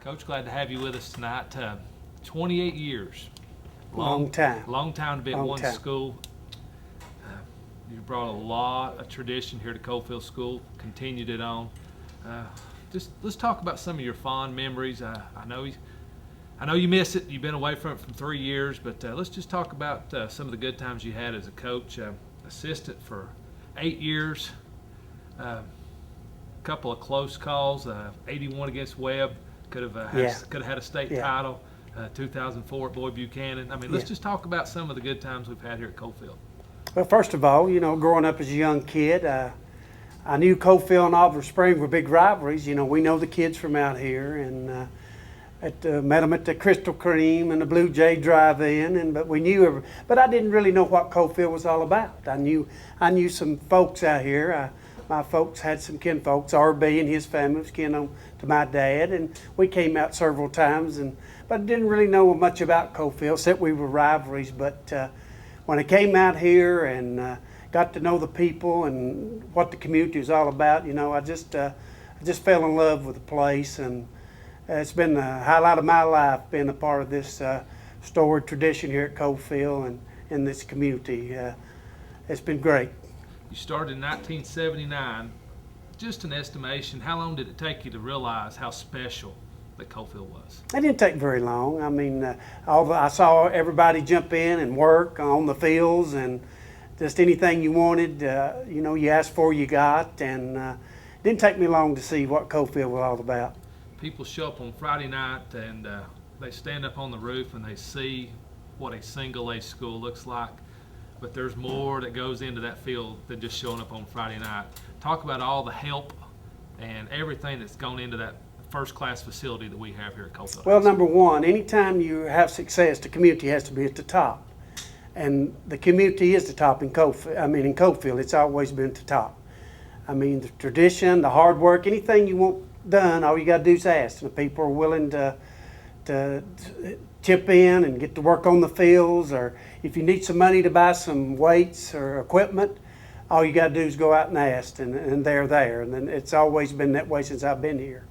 Coach, glad to have you with us tonight. 28 years. Long time. Long time to be at one time. school. You brought a lot of tradition here to Coalfield School, continued it on. Just let's talk about some of your fond memories. I know you miss it. You've been away from it for 3 years, but let's just talk about some of the good times you had as a coach, assistant for 8 years. A couple of close calls. 81 against Webb. Could have had a state title. 2004 at Boyd Buchanan. I mean, let's just talk about some of the good times we've had here at Coalfield. Well, first of all, growing up as a young kid, I knew Coalfield and Oliver Spring were big rivalries. We know the kids from out here, and met them at the Crystal Cream and the Blue Jay Drive-In, but I didn't really know what Coalfield was all about. I knew some folks out here. My folks had some kin folks. RB and his family was kin to my dad, and we came out several times. But I didn't really know much about Coalfield, except we were rivalries. But when I came out here and got to know the people and what the community was all about, I just fell in love with the place, and it's been the highlight of my life being a part of this storied tradition here at Coalfield and in this community. It's been great. You started in 1979. Just an estimation, how long did it take you to realize how special that Coalfield was? It didn't take very long. I mean, I saw everybody jump in and work on the fields, and just anything you wanted, you asked for, you got, and it didn't take me long to see what Coalfield was all about. People show up on Friday night and they stand up on the roof and they see what a single-A school looks like, but there's more that goes into that field than just showing up on Friday night. Talk about all the help and everything that's gone into that first-class facility that we have here at Coalfield. Well, number one, anytime you have success, the community has to be at the top. And the community is the top in Coalfield. In Coalfield, it's always been at the top. I mean, the tradition, the hard work, anything you want done, all you got to do is ask. And the people are willing to chip in and get to work on the fields, or if you need some money to buy some weights or equipment, all you got to do is go out and ask, and they're there. And then it's always been that way since I've been here.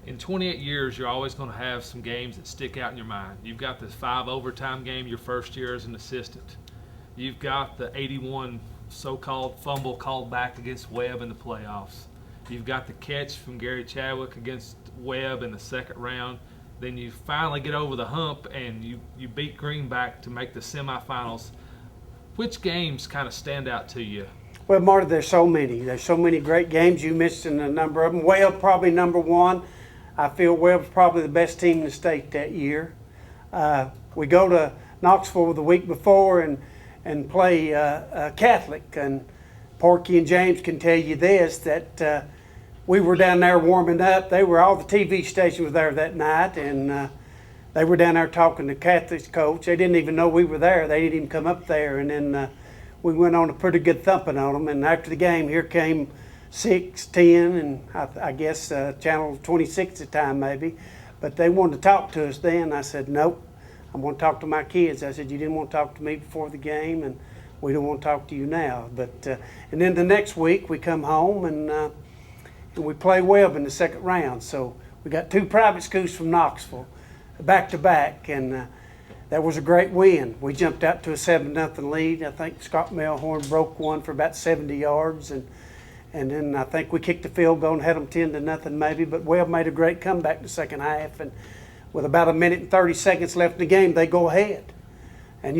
In 28 years, you're always going to have some games that stick out in your mind. You've got this 5 overtime game your first year as an assistant. You've got the 81 so-called fumble called back against Webb in the playoffs. You've got the catch from Gary Chadwick against Webb in the second round. Then you finally get over the hump and you beat Greenback to make the semifinals. Which games kind of stand out to you? Well, Marty, there's so many. There's so many great games. You mentioned a number of them. Webb probably number one. I feel Webb's probably the best team in the state that year. We go to Knoxville the week before and play Catholic, and Porky and James can tell you this, that we were down there warming up. All the TV stations were there that night, and they were down there talking to Catholic's coach. They didn't even know we were there. They didn't even come up there, and then we went on a pretty good thumping on them. And after the game, here came 6, 10, and I guess Channel 26 at the time maybe, but they wanted to talk to us then. I said, nope, I'm going to talk to my kids. I said, you didn't want to talk to me before the game, and we don't want to talk to you now. But and then the next week we come home and we play Webb in the second round. So we got 2 private schools from Knoxville back to back, and that was a great win. We jumped out to a 7-0 lead. I think Scott Melhorn broke one for about 70 yards, and then I think we kicked the field goal and had them 10-0 maybe. But Webb made a great comeback in the second half, and with about 1 minute and 30 seconds left in the game, they go ahead. And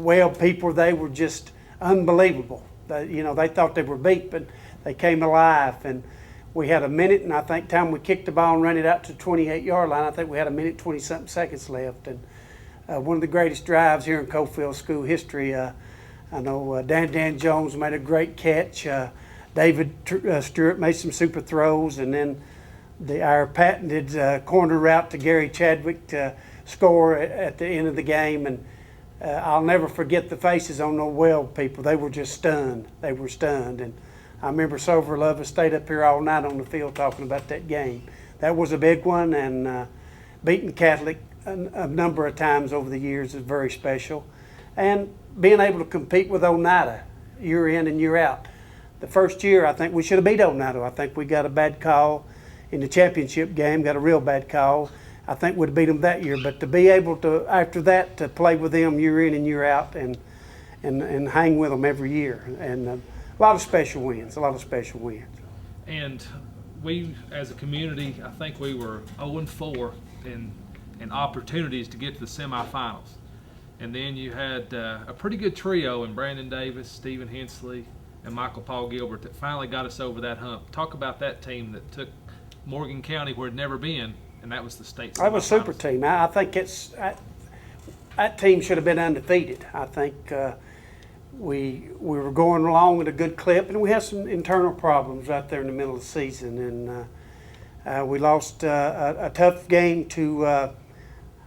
Webb people, they were just unbelievable. They thought they were beat, but they came alive. And we had 1 minute, and I think time we kicked the ball and ran it out to the 28-yard line, I think we had 1 minute 20-something seconds left. And one of the greatest drives here in Coalfield school history. I know Dan Jones made a great catch. David Stewart made some super throws, and then our patented corner route to Gary Chadwick to score at the end of the game. And I'll never forget the faces on the Webb people. They were just stunned. They were stunned. And I remember Sover Love stayed up here all night on the field talking about that game. That was a big one, and beating Catholic a number of times over the years is very special. And being able to compete with Oneida year in and year out. The first year, I think we should have beat Oneida. I think we got a bad call in the championship game, got a real bad call. I think we'd have beat them that year, but to be able to, after that, to play with them year in and year out and hang with them every year. And a lot of special wins, a lot of special wins. And we, as a community, I think we were 0-4 in opportunities to get to the semifinals. And then you had a pretty good trio in Brandon Davis, Stephen Hensley, and Michael Paul Gilbert that finally got us over that hump. Talk about that team that took Morgan County where it had never been, and that was the state semifinals. That was a super team. I think that team should have been undefeated. I think we were going along at a good clip, and we had some internal problems right there in the middle of the season. And we lost a tough game to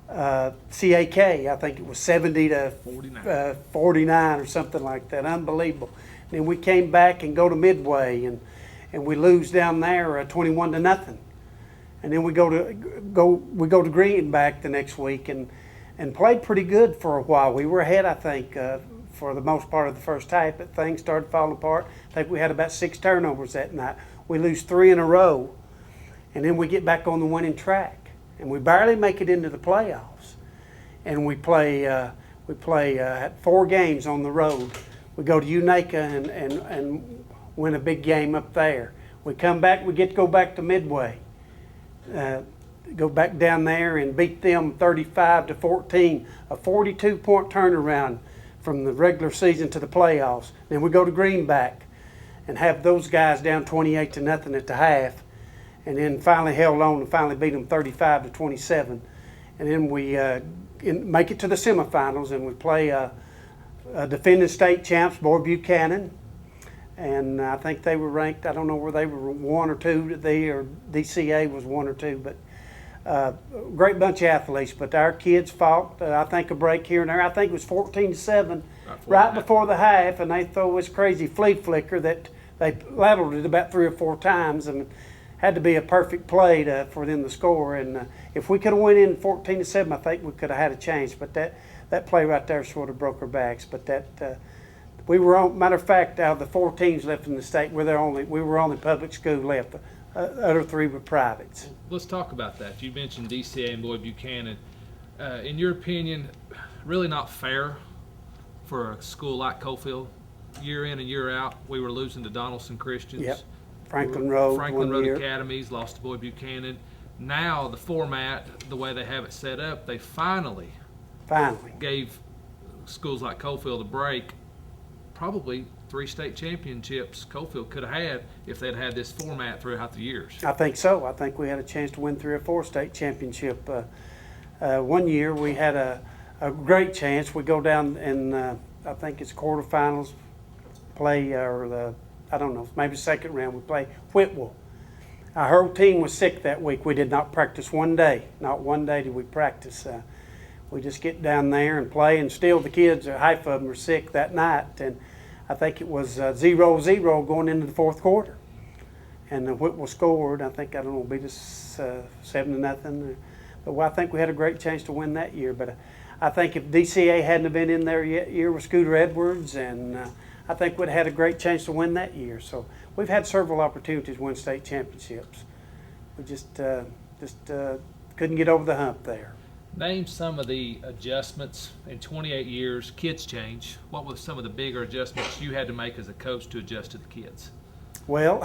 CAK. I think it was 70-49 or something like that. Unbelievable. And then we came back and go to Midway, and we lose down there 21-0. And then we go to Greenback the next week and played pretty good for a while. We were ahead, I think, for the most part of the first half, but things started falling apart. I think we had about 6 turnovers that night. We lose 3 in a row, and then we get back on the winning track. And we barely make it into the playoffs. And we play 4 games on the road. We go to Unaka and win a big game up there. We come back, we get to go back to Midway. Go back down there and beat them 35-14, a 42-point turnaround from the regular season to the playoffs. Then we go to Greenback and have those guys down 28-0 at the half. And then finally held on and finally beat them 35-27. And then we make it to the semifinals, and we play defending state champs, Boy Buchanan. And I think they were ranked, I don't know where they were, 1 or 2, they or DCA was 1 or 2, but great bunch of athletes. But our kids fought, I think, a break here and there. I think it was 14-7 right before the half, and they throw this crazy flea flicker that they lateraled it about 3 or 4 times. And had to be a perfect play for them to score, and if we could have went in 14-7, I think we could have had a chance. But that play right there sort of broke our backs. But we were on. Matter of fact, out of the 4 teams left in the state, we were only public school left. The other 3 were privates. Let's talk about that. You mentioned DCA and Boy Buchanan. In your opinion, really not fair for a school like Coalfield, year in and year out. We were losing to Donaldson Christians. Yep. Franklin Road Academies, lost to Boy Buchanan. Now the format, the way they have it set up, they finally gave schools like Coalfield a break. Probably 3 state championships Coalfield could have had if they'd had this format throughout the years. I think so. I think we had a chance to win 3 or 4 state championships. One year we had a great chance. We go down and I think it's quarterfinals, play I don't know, maybe second round, we play Whitwell. Our whole team was sick that week. We did not practice one day. Not one day did we practice. We just get down there and play, and still the kids, half of them were sick that night. And I think it was 0-0 going into the 4th quarter. And Whitwell scored. I think, I don't know, beat us 7-0. But I think we had a great chance to win that year. But I think if DCA hadn't have been in there year with Scooter Edwards, and I think we'd have had a great chance to win that year. So we've had several opportunities to win state championships. We just couldn't get over the hump there. Name some of the adjustments in 28 years. Kids change. What were some of the bigger adjustments you had to make as a coach to adjust to the kids? Well,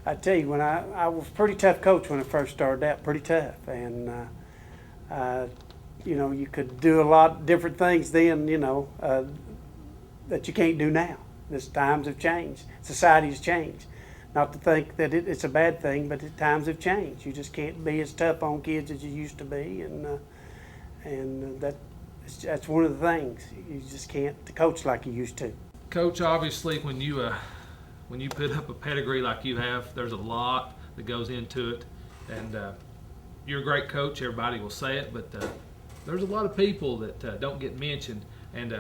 I tell you, when I was a pretty tough coach when I first started out, pretty tough. And, you know, you could do a lot of different things then, you know, that you can't do now. These times have changed. Society has changed. Not to think that it's a bad thing, but the times have changed. You just can't be as tough on kids as you used to be, and that's one of the things. You just can't coach like you used to. Coach, obviously, when you put up a pedigree like you have, there's a lot that goes into it, and you're a great coach. Everybody will say it, but there's a lot of people that don't get mentioned, and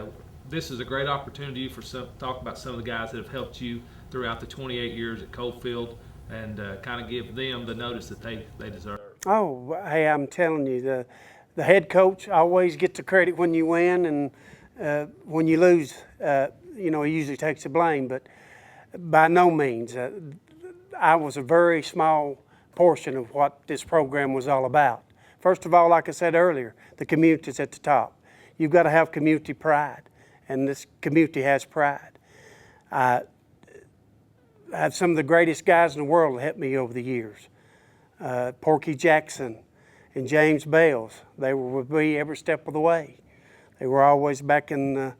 this is a great opportunity for talk about some of the guys that have helped you throughout the 28 years at Coalfield, and kind of give them the notice that they deserve. Oh, hey, I'm telling you, the head coach always gets the credit when you win, and when you lose, you know, he usually takes the blame. But by no means, I was a very small portion of what this program was all about. First of all, like I said earlier, the community's at the top. You've got to have community pride, and this community has pride. I have some of the greatest guys in the world that helped me over the years. Porky Jackson and James Bales, they were with me every step of the way. They were always back in the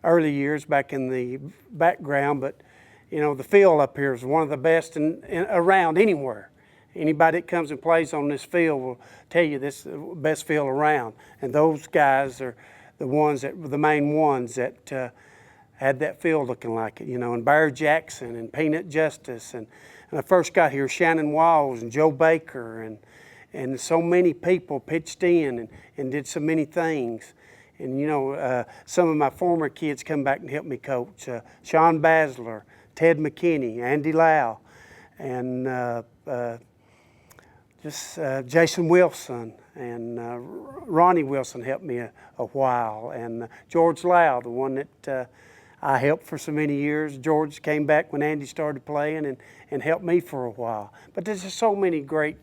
early years, back in the background, but you know, the field up here is one of the best around anywhere. Anybody that comes and plays on this field will tell you this is the best field around. And those guys are the ones that were the main ones that had that field looking like it, you know, and Bear Jackson and Peanut Justice. And I first got here, Shannon Walls and Joe Baker and so many people pitched in and did so many things. And, you know, some of my former kids come back and help me coach. Sean Basler, Ted McKinney, Andy Lau, and Jason Wilson, and Ronnie Wilson helped me a while, and George Lau, the one that I helped for so many years. George came back when Andy started playing and helped me for a while. But there's just so many great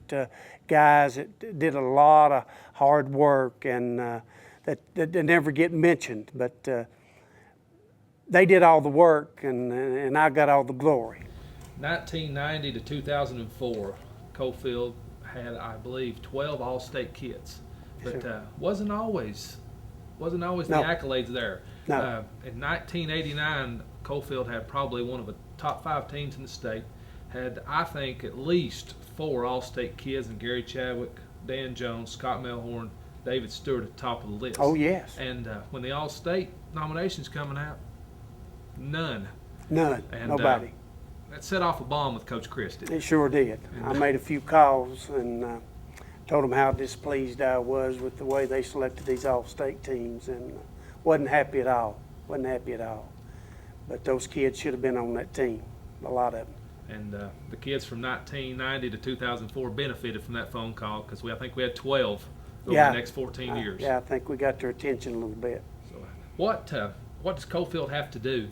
guys that did a lot of hard work and that never get mentioned, but they did all the work and I got all the glory. 1990 to 2004, Coalfield had, I believe, 12 All-State kids, but wasn't always the accolades there. No. In 1989, Coalfield had probably one of the top 5 teams in the state. Had, I think, at least 4 All-State kids, and Gary Chadwick, Dan Jones, Scott Melhorn, David Stewart at the top of the list. Oh yes. And when the All-State nominations coming out, none. And, nobody. That set off a bomb with Coach Kreis, didn't It sure did. I made a few calls and told them how displeased I was with the way they selected these All-State teams, and wasn't happy at all. Wasn't happy at all. But those kids should have been on that team, a lot of them. And the kids from 1990 to 2004 benefited from that phone call, because I think we had 12 over the next 14 years. Yeah, I think we got their attention a little bit. So, what does Coalfield have to do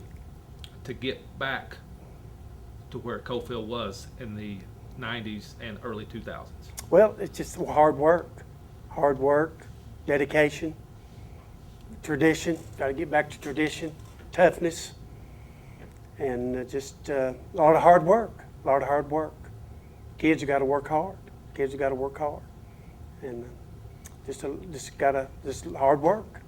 to get back to where Coalfield was in the 90s and early 2000s? Well, it's just hard work, dedication, tradition. Got to get back to tradition, toughness, and just a lot of hard work. Kids have got to work hard. And just hard work.